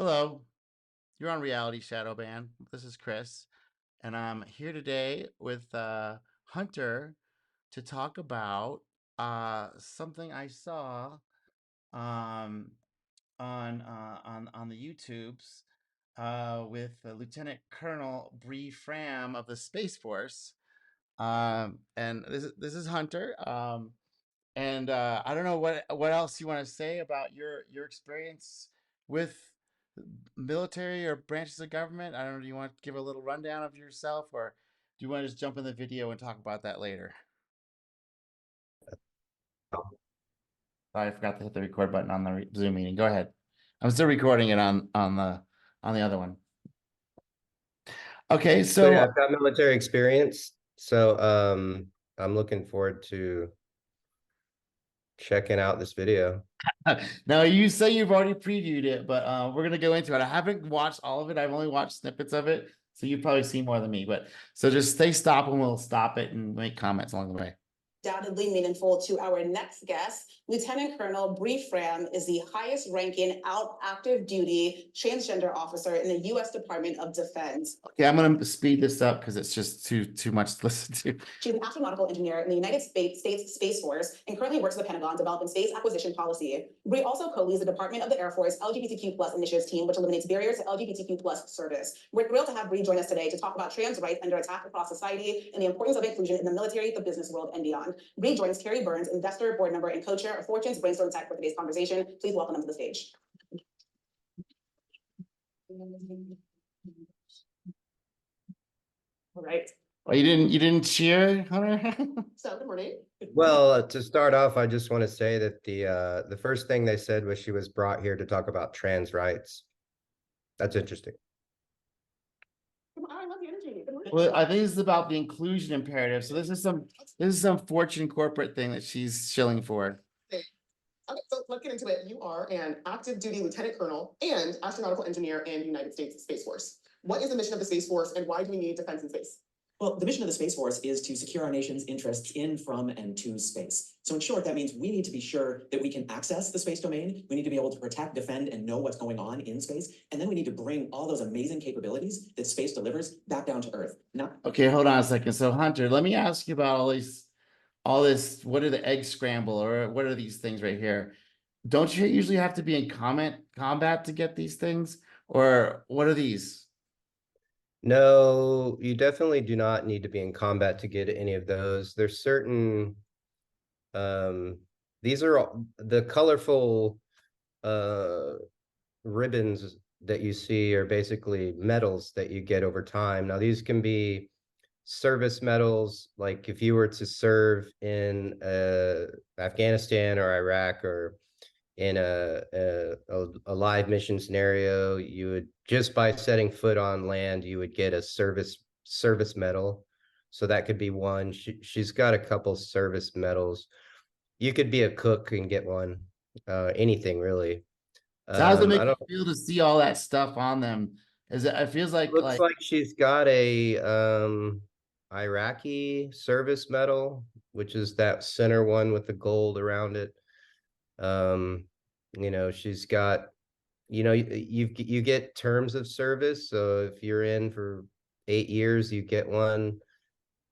Hello, you're on Reality Shadow Band. This is Chris, and I'm here today with Hunter to talk about something I saw um, on the YouTubes with Lieutenant Colonel Bree Fram of the Space Force. And this is Hunter. And I don't know what else you want to say about your experience with military or branches of government. I don't know. Do you want to give a little rundown of yourself, or do you want to just jump in the video and talk about that later? Sorry, I forgot to hit the record button on the Zoom meeting. Go ahead. I'm still recording it on the other one. Okay, So yeah, so I've got military experience. So I'm looking forward to checking out this video. now you say you've already previewed it, but we're gonna go into it. I haven't watched all of it. I've only watched snippets of it, so you've probably seen more than me. But so just stay stop and we'll stop it and make comments along the way. Undoubtedly meaningful to our next guest. Lieutenant Colonel Bree Fram is the highest ranking active duty transgender officer in the U.S. Department of Defense. Okay, I'm gonna speed this up because it's just too much to listen to. She's an astronautical engineer in the United States Space Force and currently works at the Pentagon developing space acquisition policy. Bree also co-leads the Department of the Air Force LGBTQ+ initiatives team, which eliminates barriers to LGBTQ+ service. We're thrilled to have Bree join us today to talk about trans rights under attack across society and the importance of inclusion in the military, the business world, and beyond. Bree joins Terry Burns, investor, board member, and co-chair of Fortune's Brainstorm Tech for today's conversation. Please welcome them to the stage. All right. Oh, you didn't cheer, Hunter? So good morning. Well, to start off, I just want to say that the first thing they said was she was brought here to talk about trans rights. That's interesting. I love the energy. Well, I think this is about the inclusion imperative. So this is some Fortune corporate thing that she's shilling for. Okay, so let's get into it. You are an active duty lieutenant colonel and astronautical engineer in the United States Space Force. What is the mission of the Space Force and why do we need defense in space? Well, the mission of the Space Force is to secure our nation's interests in, from, and to space. So in short, that means we need to be sure that we can access the space domain. We need to be able to protect, defend, and know what's going on in space. And then we need to bring all those amazing capabilities that space delivers back down to Earth. Now, Okay, hold on a second. So Hunter, let me ask you about all this. What are the egg scramble or what are these things right here? Don't you usually have to be in combat to get these things? Or what are these? No, you definitely do not need to be in combat to get any of those. There's certain these are all the colorful ribbons that you see are basically medals that you get over time. Now, these can be service medals, like if you were to serve in Afghanistan or Iraq or in a live mission scenario, you would just by setting foot on land, you would get a service medal. So that could be one. She's got a couple service medals. You could be a cook and get one. Anything really. So how does it make I you don't. feel to see all that stuff on them? It feels Looks like she's got a Iraqi service medal, which is that center one with the gold around it. She's got, you get terms of service. So if you're in for 8 years, you get one.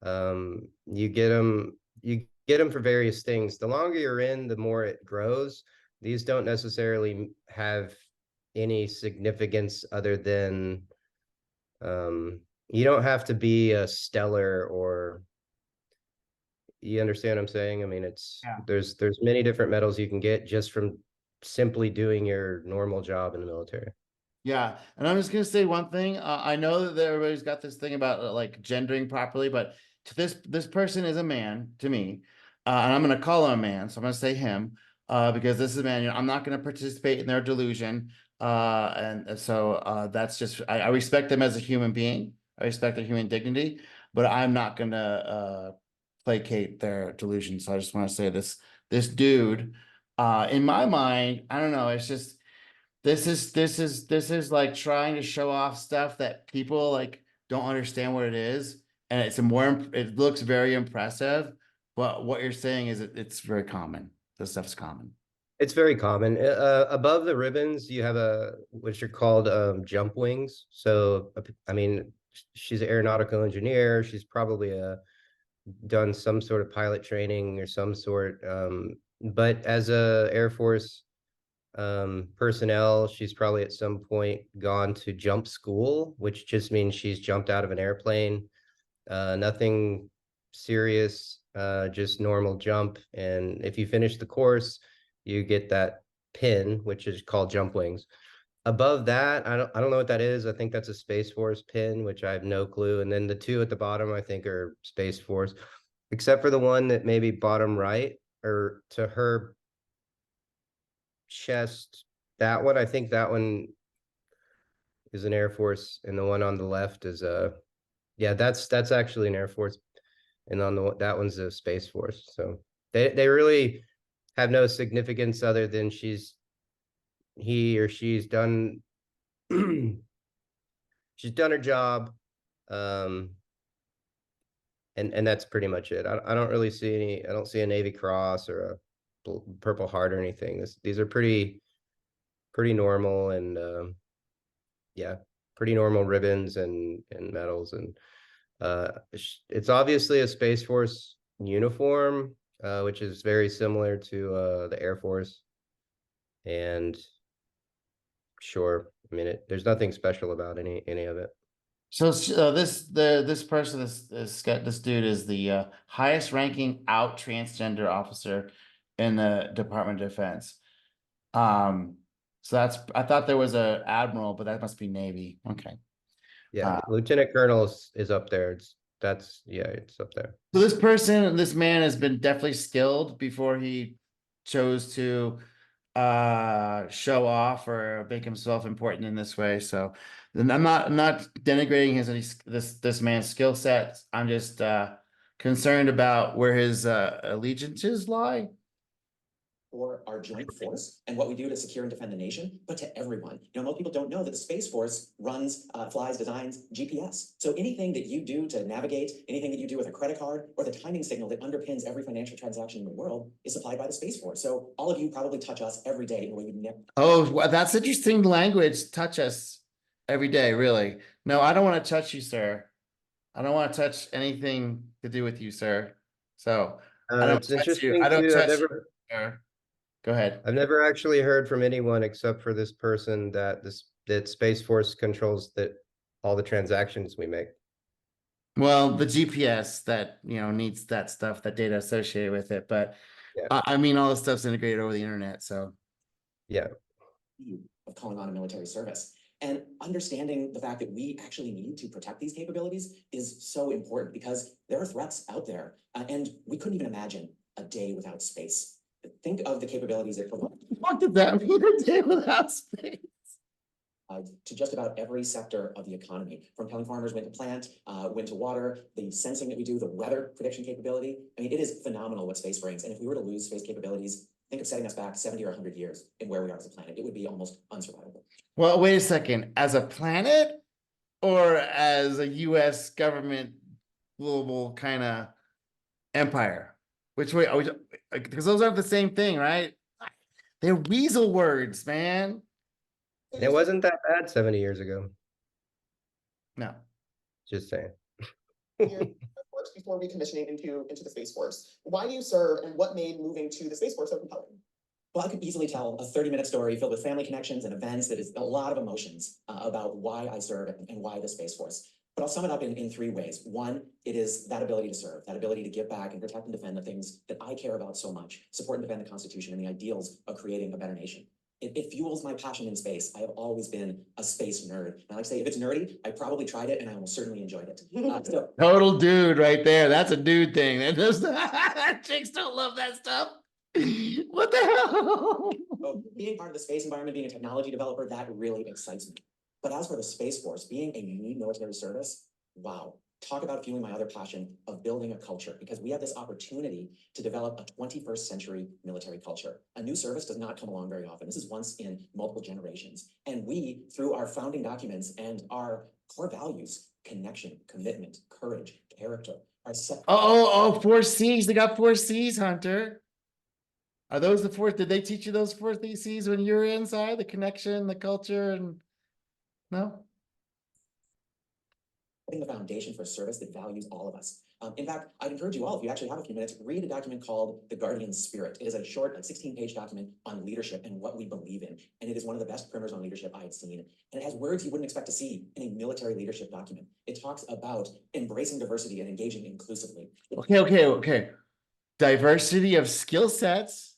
You get them for various things. The longer you're in, the more it grows. These don't necessarily have any significance other than you don't have to be a stellar or you understand what I'm saying? I mean, yeah. there's many different medals you can get just from simply doing your normal job in the military. Yeah, and I'm just gonna say one thing. I know that everybody's got this thing about like gendering properly, but to this person is a man to me, and I'm gonna call him a man, so I'm gonna say him, because this is a man. I'm not gonna participate in their delusion, and so that's just I respect them as a human being. I respect their human dignity, but I'm not gonna placate their delusion. So I just want to say this dude, in my mind, I don't know. It's just. This is like trying to show off stuff that people like don't understand what it is, and it looks very impressive, but what you're saying is it's very common. This stuff's common. It's very common. Above the ribbons, you have which are called jump wings. So, I mean, she's an aeronautical engineer. She's probably done some sort of pilot training or some sort. But as a Air Force personnel, she's probably at some point gone to jump school, which just means she's jumped out of an airplane. Nothing serious, just normal jump. And if you finish the course, you get that pin, which is called jump wings. Above that, I don't know what that is. I think that's a Space Force pin, which I have no clue. And then the two at the bottom, I think, are Space Force, except for the one that maybe bottom right or to her chest. That one, I think that one is an Air Force, and the one on the left is yeah, that's actually an Air Force, and on that one's a Space Force. So they really have no significance other than he or she's done she's done her job, um, and that's pretty much it. I don't really see any. I don't see a Navy Cross or a Purple Heart or anything. These are pretty normal, and yeah, pretty normal ribbons and medals, and it's obviously a Space Force uniform, which is very similar to the Air Force. And sure, I mean, there's nothing special about any of it. So this person, this dude is the highest ranking out transgender officer in the Department of Defense. So I thought there was a admiral, but that must be Navy. Okay. Yeah, Lieutenant Colonel is up there. It's up there. So this man has been definitely skilled before he chose to show off or make himself important in this way. So then I'm not denigrating this man's skill set. I'm just concerned about where his allegiances lie. For our joint force and what we do to secure and defend the nation, but to everyone. Most people don't know that the Space Force runs, flies, designs GPS. So anything that you do to navigate, anything that you do with a credit card, or the timing signal that underpins every financial transaction in the world is supplied by the Space Force. So all of you probably touch us every day in a way you never. Oh, well, that's interesting language. Touch us every day, really. No, I don't want to touch you, sir. I don't want to touch anything to do with you, sir. So I don't It's touch you. interesting I don't too. touch you, sir. Go ahead. I've never actually heard from anyone except for this person that Space Force controls all the transactions we make. Well, the GPS that needs that stuff, that data associated with it, but Yeah. I mean all the stuff's integrated over the internet. So yeah, of calling on a military service. And understanding the fact that we actually need to protect these capabilities is so important because there are threats out there, and we couldn't even imagine a day without space. Think of the capabilities it provides. what did that mean, a day without space? To just about every sector of the economy, from telling farmers when to plant, when to water, the sensing that we do, the weather prediction capability. I mean, it is phenomenal what space brings. And if we were to lose space capabilities, think of setting us back 70 or 100 years in where we are as a planet. It would be almost unsurvivable. Well, wait a second. As a planet or as a U.S. government global kind of empire? Which way? Because those aren't the same thing, right? They're weasel words, man. it wasn't that bad 70 years ago. No. Just saying. Before recommissioning into the Space Force. Why do you serve, and what made moving to the Space Force so compelling? Well, I could easily tell a 30-minute story filled with family connections and events that is a lot of emotions about why I serve and why the Space Force. But I'll sum it up in three ways. One, it is that ability to serve, that ability to give back and protect and defend the things that I care about so much, support and defend the Constitution and the ideals of creating a better nation. It fuels my passion in space. I have always been a space nerd. And I like to say, if it's nerdy, I probably tried it and I almost certainly enjoyed it. Total dude right there. That's a dude thing. Chicks don't love that stuff. What the hell? So being part of the space environment, being a technology developer, that really excites me. But as for the Space Force, being a new military service, wow. Talk about fueling my other passion of building a culture, because we have this opportunity to develop a 21st century military culture. A new service does not come along very often. This is once in multiple generations. And we, through our founding documents and our core values, connection, commitment, courage, character, are set. Oh, 4 C's. They got 4 C's, Hunter. Are those the four? Did they teach you those four theses when you were inside? The connection, the culture, and no? The foundation for service that values all of us. In fact, I'd encourage you all, if you actually have a few minutes, read a document called The Guardian Spirit. It is a short, 16-page document on leadership and what we believe in. And it is one of the best primers on leadership I had seen. And it has words you wouldn't expect to see in a military leadership document. It talks about embracing diversity and engaging inclusively. Okay. Diversity of skill sets,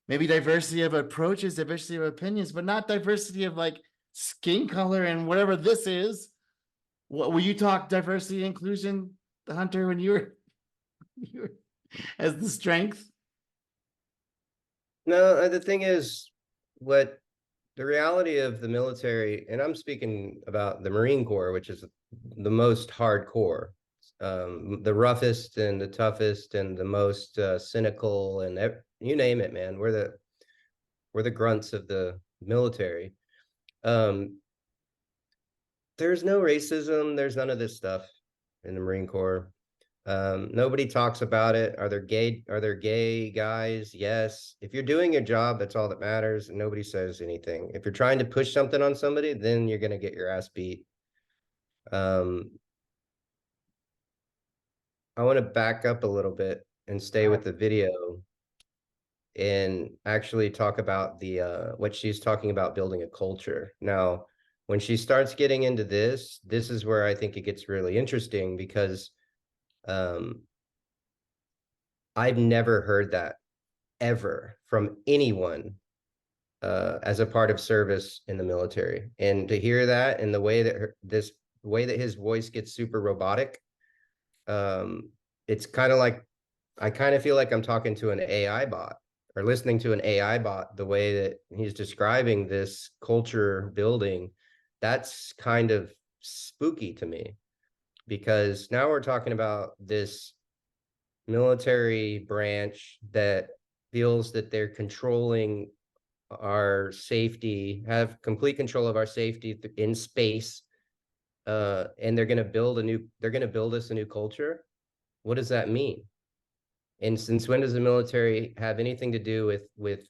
maybe diversity of approaches, diversity of opinions, but not diversity of like skin color and whatever this is. What will you talk diversity inclusion, the Hunter, when you were as the strength? No, the thing is, what the reality of the military, and I'm speaking about the Marine Corps, which is the most hardcore, the roughest and the toughest and the most cynical, and you name it, man. We're the grunts of the military. There's no racism. There's none of this stuff in the Marine Corps. Nobody talks about it. Are there gay guys? Yes. If you're doing your job, that's all that matters, and nobody says anything. If you're trying to push something on somebody, then you're gonna get your ass beat. I want to back up a little bit and stay with the video and actually talk about the what she's talking about, building a culture. Now, when she starts getting into this is where I think it gets really interesting, because I've never heard that ever from anyone as a part of service in the military. And to hear that, and the way that his voice gets super robotic, it's kind of like, I kind of feel like I'm talking to an AI bot, or listening to an AI bot, the way that he's describing this culture building. That's kind of spooky to me, because now we're talking about this military branch that feels that they're controlling our safety, have complete control of our safety in space, and they're going to build us a new culture. What does that mean? And since when does the military have anything to do with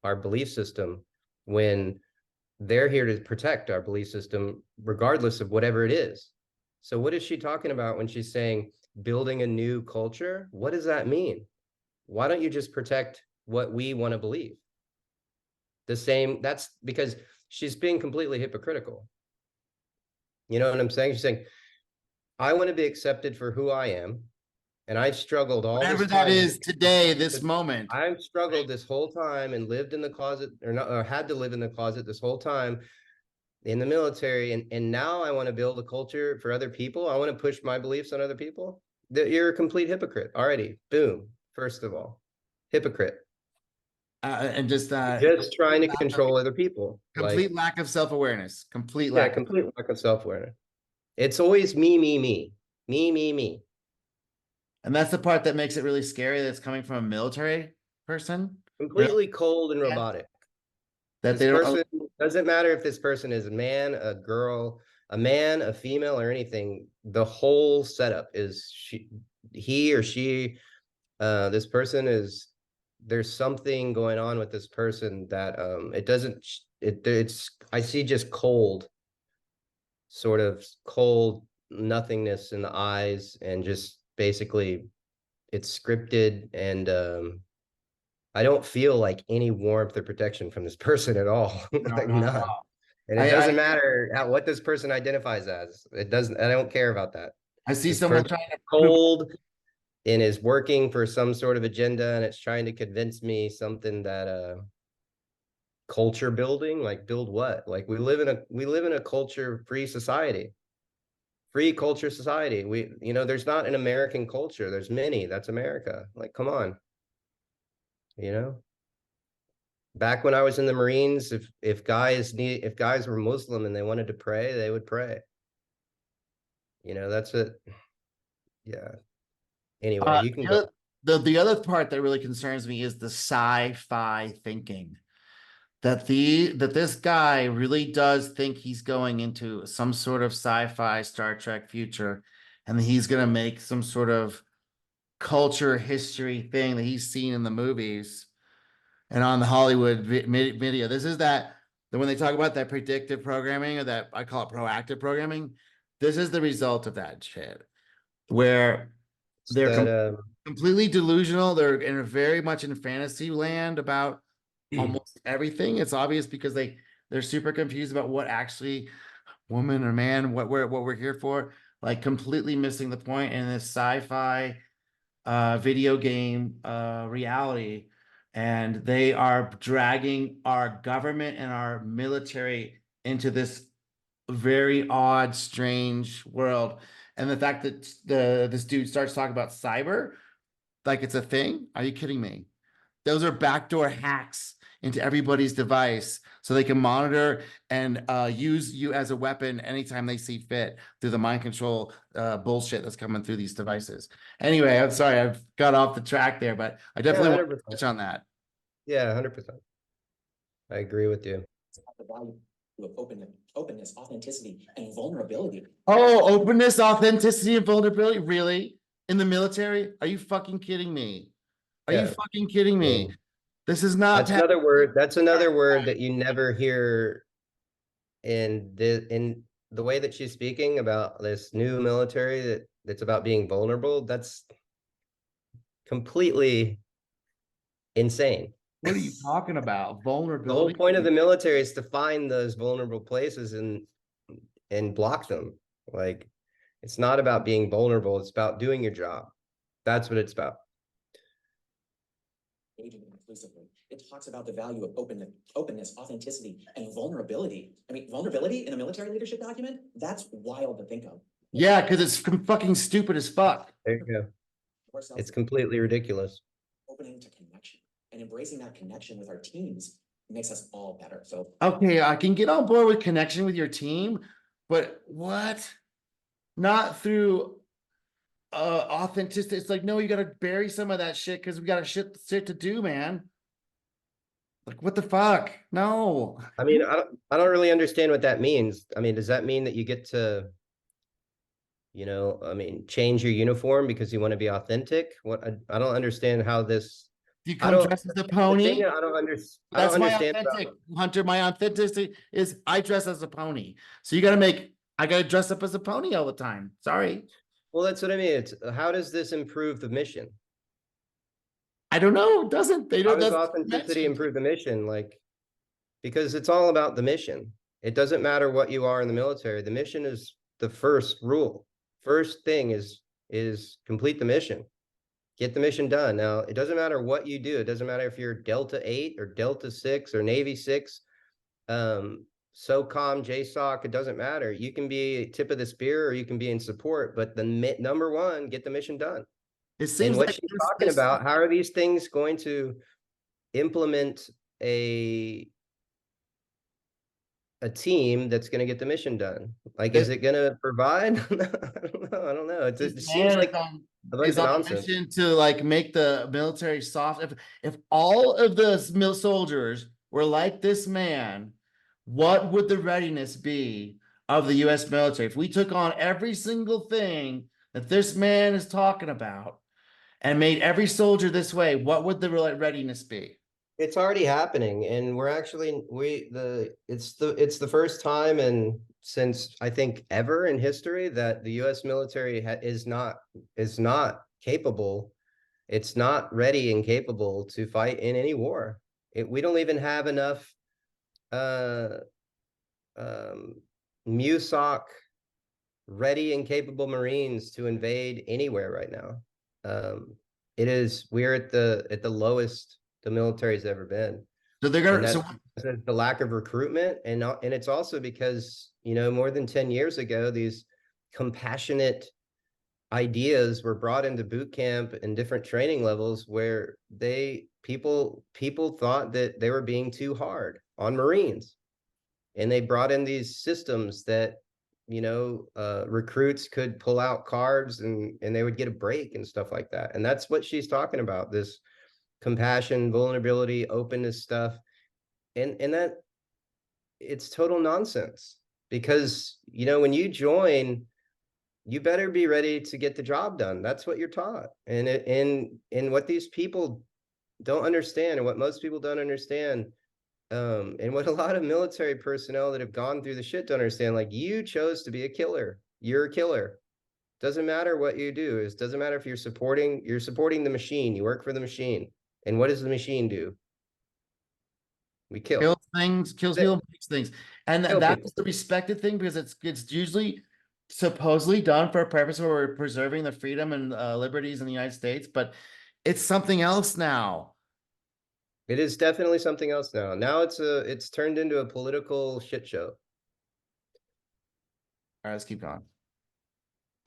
our belief system, when they're here to protect our belief system regardless of whatever it is? So what is she talking about when she's saying building a new culture? What does that mean? Why don't you just protect what we want to believe? That's because she's being completely hypocritical. You know what I'm saying? She's saying, I want to be accepted for who I am. And I've struggled all Whatever this that time. is today, this moment. I've struggled this whole time and lived in the closet, or had to live in the closet this whole time in the military. And now I want to build a culture for other people. I want to push my beliefs on other people. You're a complete hypocrite already. Boom. First of all, hypocrite. And just Trying to control other people. Complete lack of self-awareness. Complete lack of self-awareness. It's always me, me, me, me, me, me. And that's the part that makes it really scary, that's coming from a military person. Completely cold and robotic. That this person, doesn't matter if this person is a man, a girl, a man, a female, or anything. The whole setup is he or she, this person is, there's something going on with this person that it's I see just cold, sort of cold nothingness in the eyes, and just basically it's scripted, and I don't feel like any warmth or protection from this person at all. Like none. And it doesn't matter what this person identifies as. It doesn't, I don't care about that. I see someone trying to cold and is working for some sort of agenda, and it's trying to convince me something that culture building, like build what? Like we live in a culture free society. Free culture society. There's not an American culture. There's many. That's America. Like, come on. Back when I was in the Marines, if guys were Muslim and they wanted to pray, they would pray. That's it. Yeah. Anyway, you can go. The other part that really concerns me is the sci-fi thinking. That this guy really does think he's going into some sort of sci-fi Star Trek future, and he's gonna make some sort of culture history thing that he's seen in the movies. and on the Hollywood video. This is that when they talk about that predictive programming, or that I call it proactive programming, this is the result of that shit, where It's they're that completely delusional. They're in a very much in fantasy land about almost everything. It's obvious because they're super confused about what actually woman or man, what we're here for, like completely missing the point in this sci-fi video game reality. And they are dragging our government and our military into this very odd, strange world. And the fact that this dude starts talking about cyber like it's a thing. Are you kidding me? Those are backdoor hacks into everybody's device so they can monitor and use you as a weapon anytime they see fit through the mind control bullshit that's coming through these devices. Anyway, I'm sorry, I've got off the track there, but I yeah, definitely want to 100%. touch on that. Yeah, 100%. I agree with you. The value of openness, authenticity, and vulnerability. Oh, openness, authenticity, and vulnerability. Really? In the military? Are you fucking kidding me? Are you Yeah. fucking kidding me? Well, This is not that's another word. That's another word that you never hear in the way that she's speaking about this new military that's about being vulnerable. That's completely insane. What are you talking about? The whole Vulnerability? point of the military is to find those vulnerable places and block them. Like, it's not about being vulnerable. It's about doing your job. That's what it's about. Engaging inclusively. It talks about the value of openness, authenticity, and vulnerability. I mean, vulnerability in a military leadership document, that's wild to think of. Yeah, because it's fucking stupid as fuck. There you go. It's completely ridiculous. Opening to connection and embracing that connection with our teams makes us all better. So Okay, I can get on board with connection with your team, but what? Not through authenticity. It's like, no, you gotta bury some of that shit because we got shit to do, man. Like, what the fuck? No. I mean, I don't really understand what that means. I mean, does that mean that you get to, I mean, change your uniform because you want to be authentic? What I don't understand how this. Do you I come don't. dressed as a The thing pony? I don't That's my understand authentic, about. Hunter. My authenticity is I dress as a pony. So I gotta dress up as a pony all the time. Sorry. Well, that's what I mean. It's how does this improve the mission? I don't know. It doesn't. They How don't, does that's authenticity mentioned. improve the mission? Like, because it's all about the mission. It doesn't matter what you are in the military. The mission is the first rule. First thing is complete the mission. Get the mission done. Now, it doesn't matter what you do. It doesn't matter if you're Delta 8 or Delta 6 or Navy 6, SOCOM, JSOC, it doesn't matter. You can be tip of the spear or you can be in support, but the number one, get the mission done. It And seems what like she's talking about, how are these things going to implement a team that's going to get the mission done? Like, is it going to provide? I don't know. this It seems man like a bunch is of on a nonsense. mission to like make the military soft. If all of the soldiers were like this man, what would the readiness be of the U.S. military? If we took on every single thing that this man is talking about and made every soldier this way, what would the readiness be? It's already happening, and we're actually it's the first time and since I think ever in history that the U.S. military is not capable. It's not ready and capable to fight in any war. We don't even have enough uh MUSOC ready and capable Marines to invade anywhere right now. We're at the lowest the military's ever been. So they're And gonna. that's So the lack of recruitment. And it's also because, more than 10 years ago, these compassionate ideas were brought into boot camp and different training levels where people thought that they were being too hard on Marines. And they brought in these systems that, recruits could pull out cards and they would get a break and stuff like that. And that's what she's talking about, this compassion, vulnerability, openness stuff. And that it's total nonsense because, when you join, you better be ready to get the job done. That's what you're taught. And what these people don't understand, and what most people don't understand, and what a lot of military personnel that have gone through the shit don't understand, like, you chose to be a killer. You're a killer. Doesn't matter what you do. It doesn't matter if you're supporting the machine. You work for the machine. And what does the machine do? We kill. Kills things, kills That's people, it. makes things. And Kill that's people. the respected thing because it's usually supposedly done for a purpose where we're preserving the freedom and liberties in the United States, but it's something else now. It is definitely something else now. Now it's turned into a political shit show. All right, let's keep going.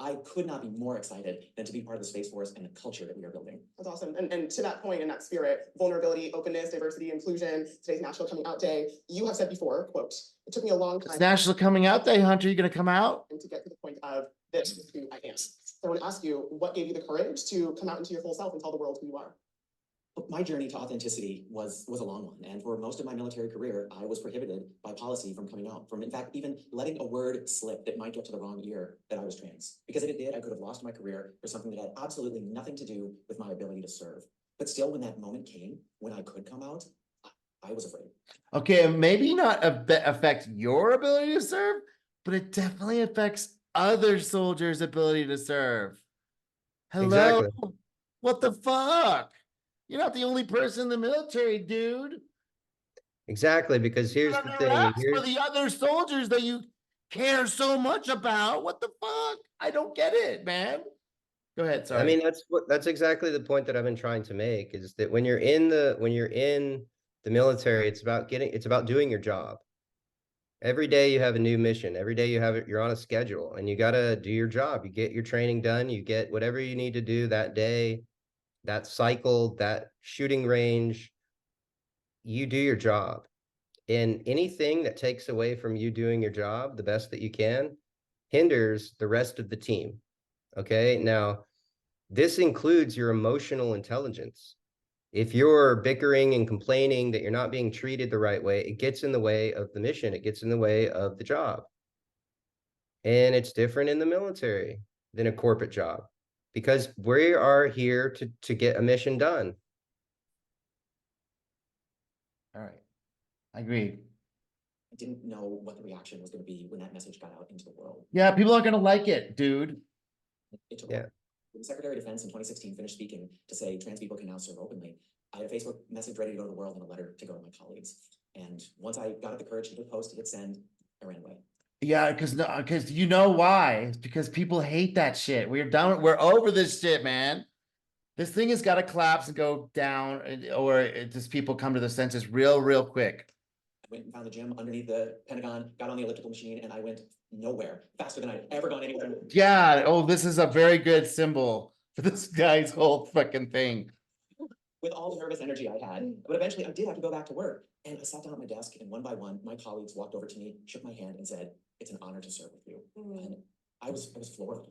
I could not be more excited than to be part of the Space Force and the culture that we are building. That's awesome. And to that point, in that spirit, vulnerability, openness, diversity, inclusion, today's National Coming Out Day, you have said before, quote, it took me a long It's time National Coming Out Day, Hunter. You gonna come out? to get to the point of this is who I am. So I want to ask you, what gave you the courage to come out into your full self and tell the world who you are? My journey to authenticity was a long one, and for most of my military career, I was prohibited by policy from coming out, from in fact even letting a word slip that might get to the wrong ear that I was trans. Because if it did, I could have lost my career for something that had absolutely nothing to do with my ability to serve. But still, when that moment came, when I could come out, I was afraid. Okay, maybe not affect your ability to serve, but it definitely affects other soldiers' ability to serve. Hello? Exactly. What the fuck? You're not the only person in the military, dude. Exactly. Because You're here's the under thing. arrest for the other soldiers that you care so much about. What the fuck? I don't get it, man. Go ahead, I sorry. mean, that's exactly the point that I've been trying to make, is that when you're in the military, it's about doing your job. Every day you have a new mission. Every day you're on a schedule, and you got to do your job. You get your training done, you get whatever you need to do that day, that cycle, that shooting range. You do your job. And anything that takes away from you doing your job the best that you can hinders the rest of the team. Okay? Now, this includes your emotional intelligence. If you're bickering and complaining that you're not being treated the right way, it gets in the way of the mission. It gets in the way of the job. And it's different in the military than a corporate job, because we are here to get a mission done. All right. I agree. I didn't know what the reaction was going to be when that message got out into the world. Yeah, people aren't gonna like it, dude. It took Yeah. When the Secretary of Defense in 2016 finished speaking to say trans people can now serve openly, I had a Facebook message ready to go to the world and a letter to go to my colleagues. And once I got up the courage to hit post, to hit send, I ran away. Yeah, because you know why? It's because people hate that shit. We're over this shit, man. This thing has got to collapse and go down, or just people come to their senses real quick. I went and found the gym underneath the Pentagon, got on the elliptical machine, and I went nowhere faster than I'd ever gone anywhere. Yeah. Oh, this is a very good symbol for this guy's whole fucking thing. With all the nervous energy I had. But eventually I did have to go back to work. And I sat down at my desk, and one by one, my colleagues walked over to me, shook my hand, and said, "It's an honor to serve with you." And I was floored.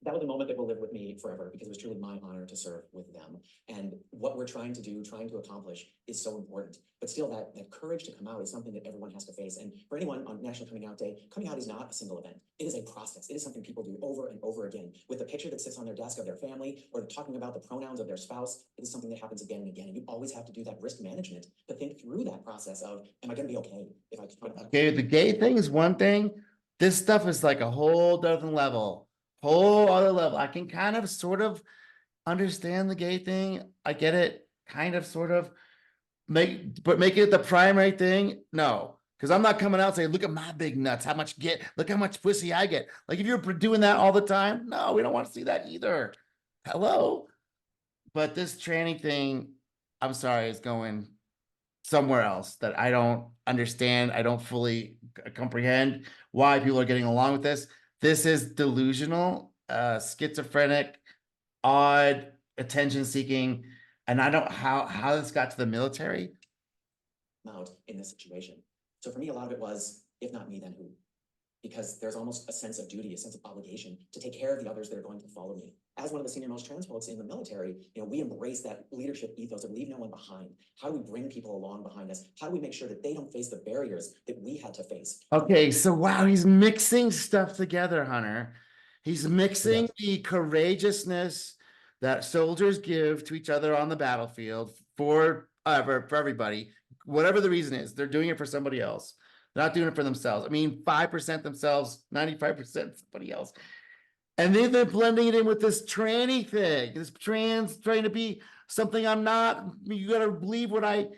That was a moment that will live with me forever, because it was truly my honor to serve with them. And what we're trying to do, trying to accomplish, is so important. But still, that courage to come out is something that everyone has to face. And for anyone on National Coming Out Day, coming out is not a single event. It is a process. It is something people do over and over again. With the picture that sits on their desk of their family, or talking about the pronouns of their spouse, it is something that happens again and again. And you always have to do that risk management to think through that process of, am I going to be okay if I Okay, the gay thing is one thing. This stuff is like a whole different level, whole other level. I can kind of sort of understand the gay thing. I get it, kind of, sort of. But make it the primary thing? No. Because I'm not coming out and saying, look at my big nuts, look how much pussy I get. Like, if you're doing that all the time, no, we don't want to see that either. Hello? But this tranny thing, I'm sorry, is going somewhere else that I don't understand. I don't fully comprehend why people are getting along with this. This is delusional, schizophrenic, odd, attention seeking. And I don't how this got to the military. out in this situation. So for me, a lot of it was, if not me, then who? Because there's almost a sense of duty, a sense of obligation to take care of the others that are going to follow me. As one of the senior most trans folks in the military, we embrace that leadership ethos of leave no one behind. How do we bring people along behind us? How do we make sure that they don't face the barriers that we had to face? Okay, so wow, he's mixing stuff together, Hunter. He's mixing Yes. the courageousness, that soldiers give to each other on the battlefield for everybody, whatever the reason is. They're doing it for somebody else. They're not doing it for themselves. I mean, 5% themselves, 95% somebody else. And then they're blending it in with this tranny thing, this trans trying to be something I'm not. You gotta believe what I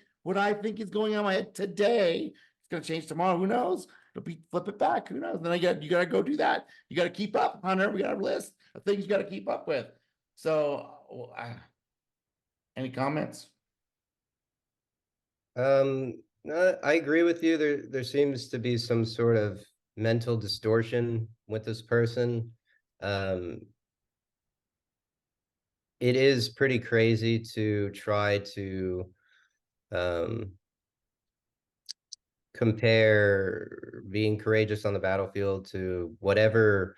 think is going on in my head today. It's gonna change tomorrow. Who knows? It'll be flip it back. Who knows? Then you gotta go do that. You gotta keep up, Hunter. We got a list of things you gotta keep up with. So, any comments? No, I agree with you. There seems to be some sort of mental distortion with this person. It is pretty crazy to try to compare being courageous on the battlefield to whatever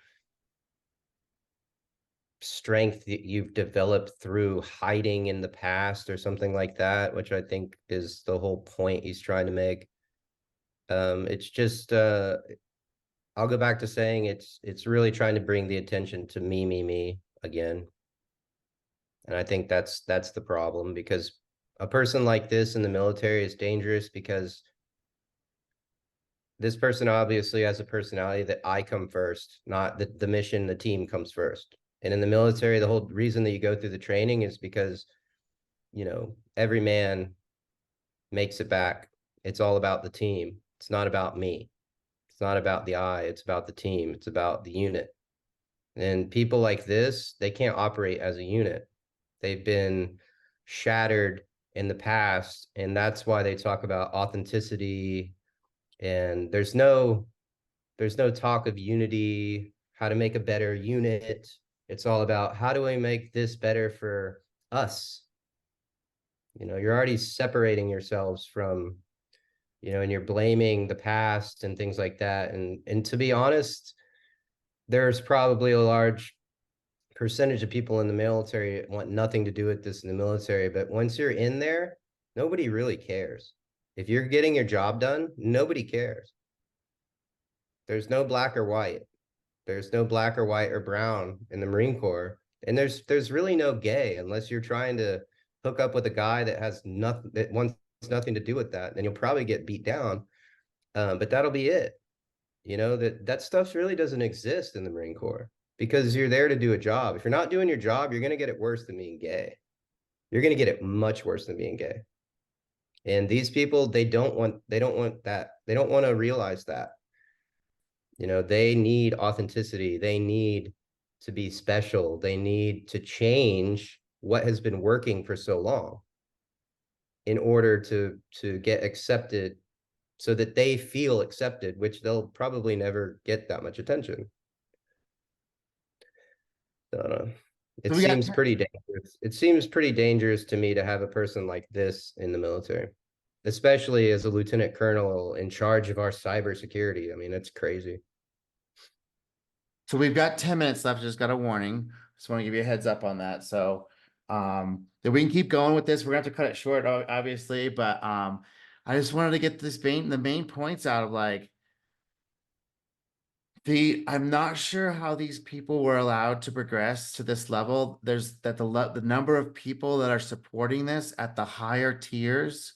strength that you've developed through hiding in the past or something like that, which I think is the whole point he's trying to make. It's just I'll go back to saying it's really trying to bring the attention to me again. And I think that's the problem, because a person like this in the military is dangerous because this person obviously has a personality that I come first, not the mission, the team comes first. And in the military, the whole reason that you go through the training is because, every man makes it back. It's all about the team. It's not about me. It's not about the I, it's about the team. It's about the unit. And people like this, they can't operate as a unit. They've been shattered in the past, and that's why they talk about authenticity. And there's no talk of unity, how to make a better unit. It's all about how do we make this better for us. You're already separating yourselves from, and you're blaming the past and things like that. And to be honest, there's probably a large percentage of people in the military that want nothing to do with this in the military. But once you're in there, nobody really cares. If you're getting your job done, nobody cares. There's no black or white. There's no black or white or brown in the Marine Corps. And there's really no gay unless you're trying to hook up with a guy that has nothing, that wants nothing to do with that. Then you'll probably get beat down. But that'll be it. That stuff really doesn't exist in the Marine Corps because you're there to do a job. If you're not doing your job, you're going to get it worse than being gay. You're going to get it much worse than being gay. And these people, they don't want that. They don't want to realize that. They need authenticity. They need to be special. They need to change what has been working for so long in order to get accepted, so that they feel accepted, which they'll probably never get that much attention. I don't know. It So we got seems pretty dangerous. It seems pretty dangerous to me to have a person like this in the military, especially as a lieutenant colonel in charge of our cybersecurity. I mean, it's crazy. So we've got 10 minutes left. Just got a warning. Just want to give you a heads up on that. So that we can keep going with this. We're gonna have to cut it short, obviously, but I just wanted to get the main points out of like I'm not sure how these people were allowed to progress to this level. There's that the number of people that are supporting this at the higher tiers.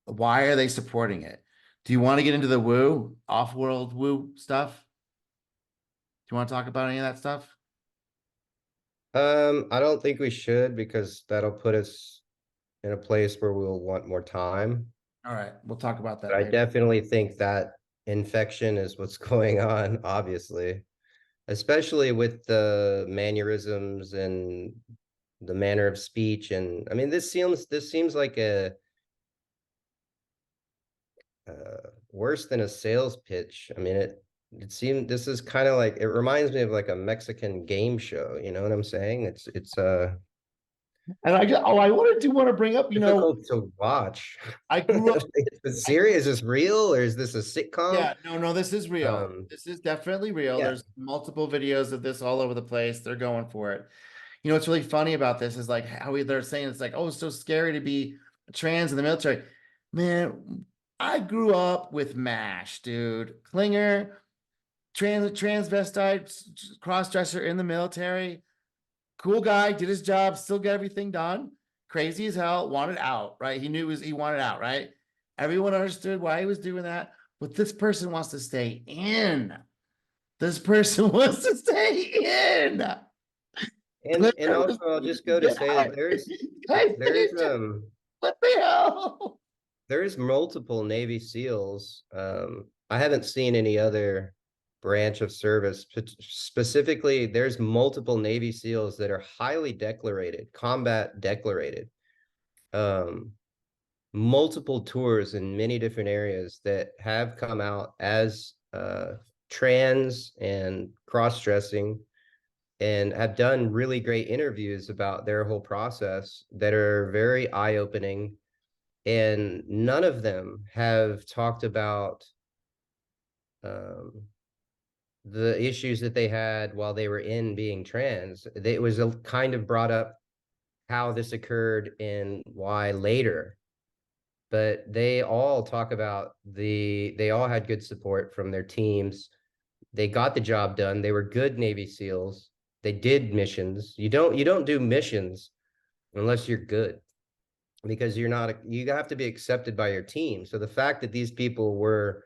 Why are they supporting it? Do you want to get into the woo, off-world woo stuff? Do you want to talk about any of that stuff? I don't think we should, because that'll put us in a place where we'll want more time. All right, we'll talk about that But I later. definitely think that infection is what's going on, obviously, especially with the mannerisms and the manner of speech. And I mean, this seems like a worse than a sales pitch. I mean, it seemed, this is kind of like, it reminds me of like a Mexican game show. You know what I'm saying? It's And I want to bring up, difficult to watch. I grew up. Is this serious? Is this real, or is this a sitcom? Yeah, no, this is real. This is definitely real. Yeah. There's multiple videos of this all over the place. They're going for it. What's really funny about this is like how they're saying it's like, oh, it's so scary to be trans in the military. Man, I grew up with MASH, dude. Klinger, transvestite, cross-dresser in the military. Cool guy, did his job, still got everything done. Crazy as hell, wanted out, right? He knew he wanted out, right? Everyone understood why he was doing that, but this person wants to stay in. This person wants to stay in. And also I'll just go to say that there's What the hell? there's multiple Navy SEALs. I haven't seen any other branch of service. Specifically, there's multiple Navy SEALs that are highly decorated, combat decorated. Multiple tours in many different areas that have come out as trans and cross-dressing, and have done really great interviews about their whole process that are very eye-opening. And none of them have talked about the issues that they had while they were in being trans. It was a kind of brought up how this occurred and why later, but they all talk about they all had good support from their teams. They got the job done. They were good Navy SEALs. They did missions. You don't do missions unless you're good, because you have to be accepted by your team. So the fact that these people were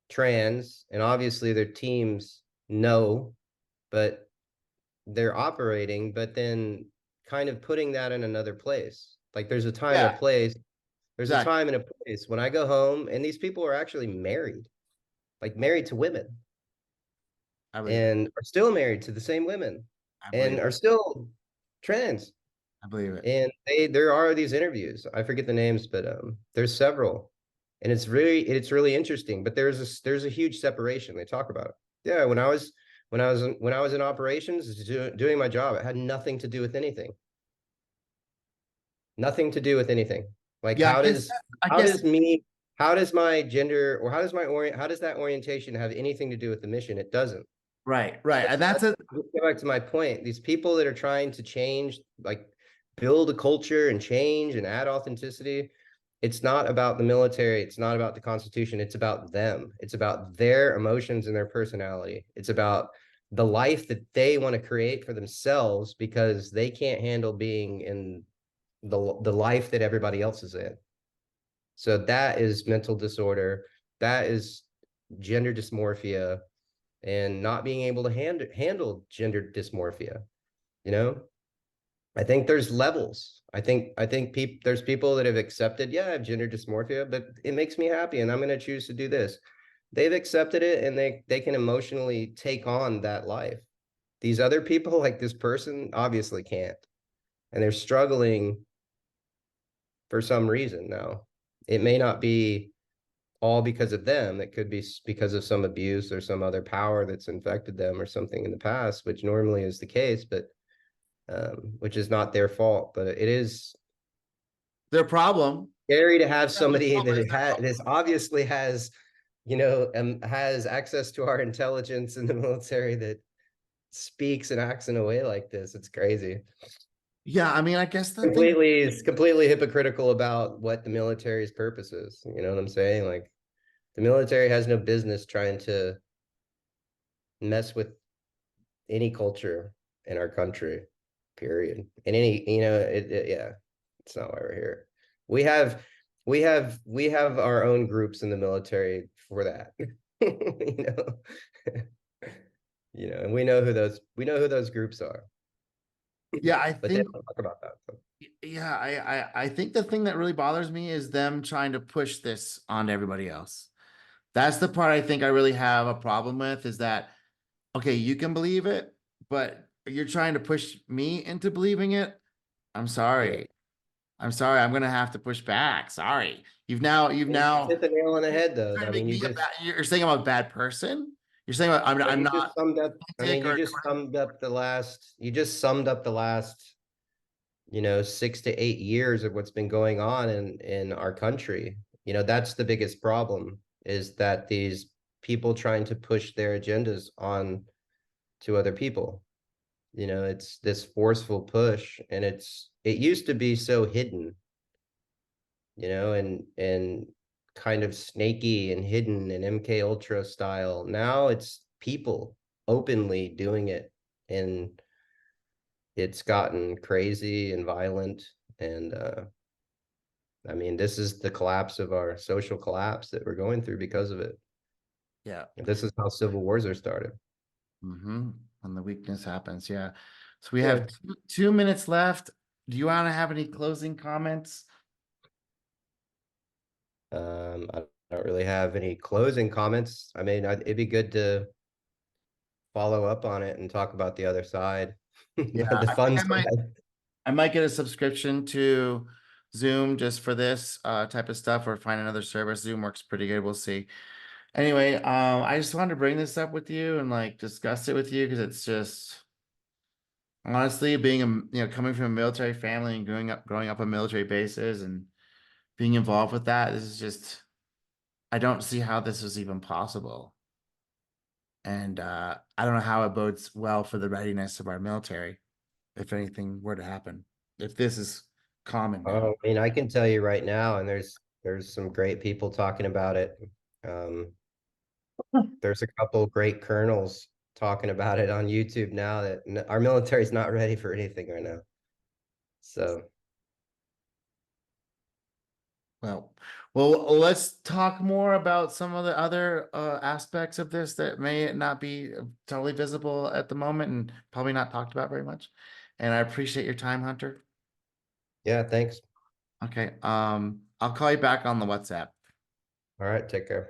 trans, and obviously their teams know, but they're operating, but then kind of putting that in another place. Like there's a time and Yeah, a place. There's a exactly. time and a place when I go home, and these people are actually married, like married to women, I believe it. and are still married to the same women, I believe and it. are still trans. I believe it. And there are these interviews. I forget the names, but there's several, and it's really interesting. But there's a huge separation. They talk about it. Yeah, when I was in operations, doing my job, it had nothing to do with anything. Nothing to do with anything. Like Yeah, I guess how does my gender, or how does that orientation have anything to do with the mission? It doesn't. right, right. And That's go back to my point. These people that are trying to change, like build a culture and change and add authenticity, it's not about the military. It's not about the Constitution. It's about them. It's about their emotions and their personality. It's about the life that they want to create for themselves, because they can't handle being in the life that everybody else is in. So that is mental disorder. That is gender dysmorphia, and not being able to handle gender dysmorphia. You know, I think there's levels. I think there's people that have accepted, yeah, I have gender dysmorphia, but it makes me happy, and I'm going to choose to do this. They've accepted it, and they can emotionally take on that life. These other people, like this person, obviously can't, and they're struggling for some reason now. It may not be all because of them. It could be because of some abuse or some other power that's infected them or something in the past, which normally is the case, but which is not their fault. But it is their problem. scary to have Yeah, their somebody problem is that their this obviously has, has access to our intelligence in the military, that speaks and acts in a way like this. It's crazy. Yeah, I mean, I guess the thing. Completely hypocritical about what the military's purpose is. You know what I'm saying? Like, the military has no business trying to mess with any culture in our country, period. And yeah, it's not why we're here. We have we have our own groups in the military for that. you know, and we know who those groups are, Yeah, I but they think. don't talk about that. So. Yeah, I think the thing that really bothers me is them trying to push this on everybody else. That's the part I think I really have a problem with, is that, okay, you can believe it, but you're trying to push me into believing it. I'm Yeah. sorry. I'm sorry. I'm gonna have to push back. Sorry. You've And you just now hit the nail on the head, though. trying I to make mean, me a bad, you're saying I'm a bad person. You're saying I'm you not just summed up. I mean, authentic you or just summed up the last. You just summed up the last 6 to 8 years of what's been going on in our country. That's the biggest problem, is that these people trying to push their agendas on to other people. It's this forceful push, and it used to be so hidden, and kind of snaky and hidden and MK Ultra style. Now it's people openly doing it, and it's gotten crazy and violent, and I mean, this is the collapse of our social collapse that we're going through because of it. Yeah. And this is how civil wars are started. Mm-hmm. When the weakness happens. Yeah. So we Yeah. have 2 minutes left. Do you want to have any closing comments? I don't really have any closing comments. I mean, it'd be good to follow up on it and talk about the other side, Yeah, the I think fun I might get a subscription to Zoom just for this type of stuff, or find another service. Zoom works pretty good. We'll see. Anyway, I just wanted to bring this up with you and like discuss it with you, because it's just honestly being coming from a military family and growing up on military bases and being involved with that. This is just, I don't see how this was even possible. And I don't know how it bodes well for the readiness of our military if anything were to happen. If this is common now. Oh, I mean, I can tell you right now, and there's some great people talking about it. Um, there's a couple great colonels talking about it on YouTube now that our military's not ready for anything right now. So, Well, let's talk more about some of the other aspects of this that may not be totally visible at the moment and probably not talked about very much. And I appreciate your time, Hunter. yeah, thanks. Okay. I'll call you back on the WhatsApp. All right, take care.